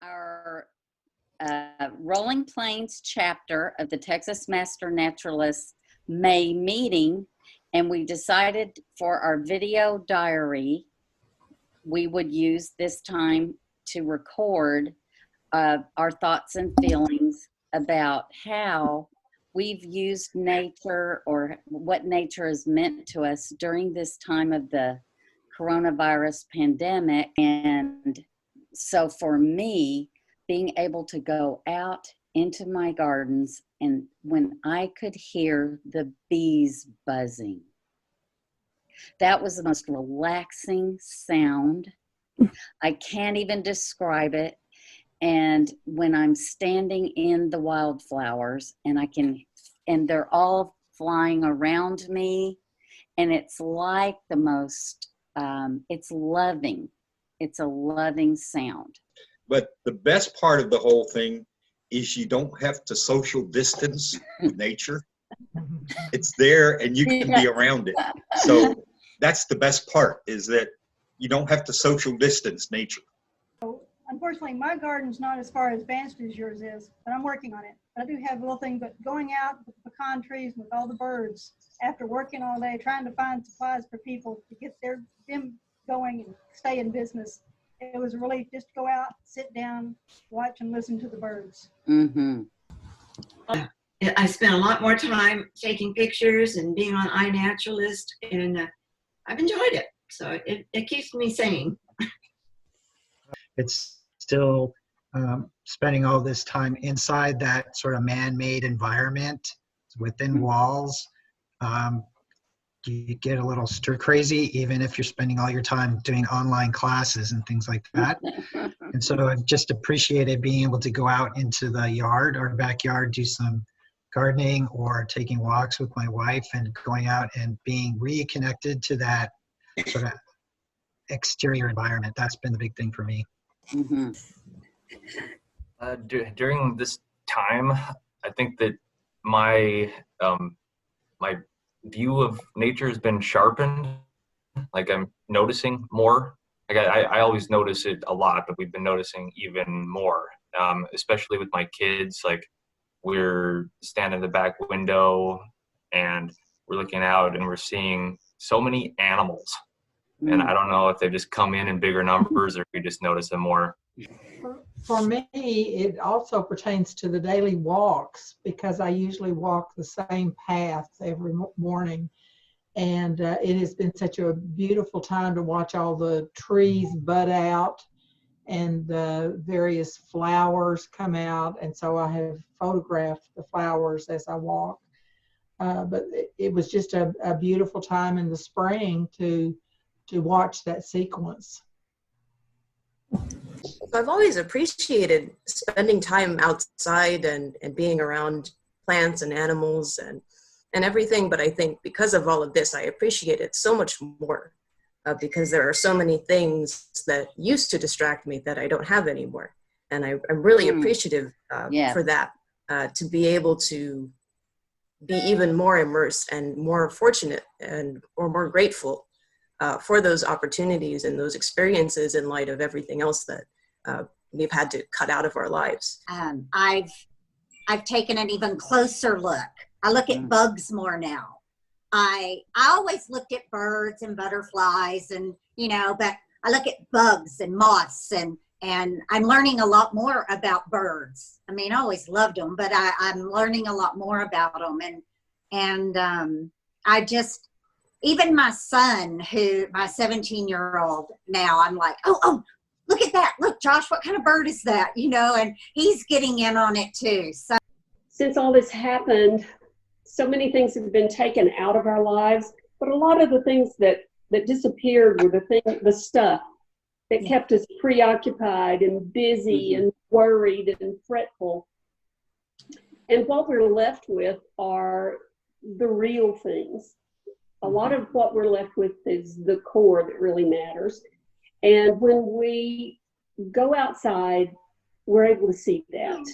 our Rolling Plains chapter of the Texas Master Naturalist May meeting, and we decided for our video diary, we would use this time to record our thoughts and feelings about how we've used nature or what nature has meant to us during this time of the coronavirus pandemic. And so for me, being able to go out into my gardens, and when I could hear the bees buzzing, that was the most relaxing sound. I can't even describe it. And when I'm standing in the wildflowers and they're all flying around me, and it's like the most, it's loving. It's a loving sound. But the best part of the whole thing is you don't have to social distance with nature. It's there and you can be around it. So that's the best part, is that you don't have to social distance nature. Unfortunately, my garden's not as far advanced as yours is, but I'm working on it. I do have a little thing, but going out with the pecan trees with all the birds after working all day, trying to find supplies for people to get them going and stay in business. It was a relief just to go out, sit down, watch and listen to the birds. Mm-hmm. I spent a lot more time taking pictures and being on iNaturalist, and I've enjoyed it. So it keeps me sane. It's still spending all this time inside that sort of man-made environment within walls. You get a little stir crazy, even if you're spending all your time doing online classes and things like that. And so I've just appreciated being able to go out into the yard or backyard, do some gardening or taking walks with my wife, and going out and being reconnected to that sort of exterior environment. That's been the big thing for me. Mm-hmm. During this time, I think that my my view of nature has been sharpened. Like, I'm noticing more. Like, I always notice it a lot, but we've been noticing even more, especially with my kids. Like, we're standing in the back window and we're looking out and we're seeing so many animals. And I don't know if they just come in bigger numbers or if we just notice them more. For me, it also pertains to the daily walks, because I usually walk the same path every morning. And it has been such a beautiful time to watch all the trees bud out and the various flowers come out. And so I have photographed the flowers as I walk. But it was just a beautiful time in the spring to watch that sequence. I've always appreciated spending time outside and being around plants and animals and everything, but I think because of all of this, I appreciate it so much more because there are so many things that used to distract me that I don't have anymore. And I'm really appreciative for that, to be able to be even more immersed and more fortunate or more grateful for those opportunities and those experiences in light of everything else that we've had to cut out of our lives. I've taken an even closer look. I look at bugs more now. I always looked at birds and butterflies and, but I look at bugs and moths and I'm learning a lot more about birds. I mean, I always loved them, but I'm learning a lot more about them. And I just, even my son, my 17-year-old now, I'm like, oh, look at that. Look, Josh, what kind of bird is that? And he's getting in on it too. So since all this happened, so many things have been taken out of our lives, but a lot of the things that disappeared were the stuff that kept us preoccupied and busy and worried and fretful. And what we're left with are the real things. A lot of what we're left with is the core that really matters. And when we go outside, we're able to see that.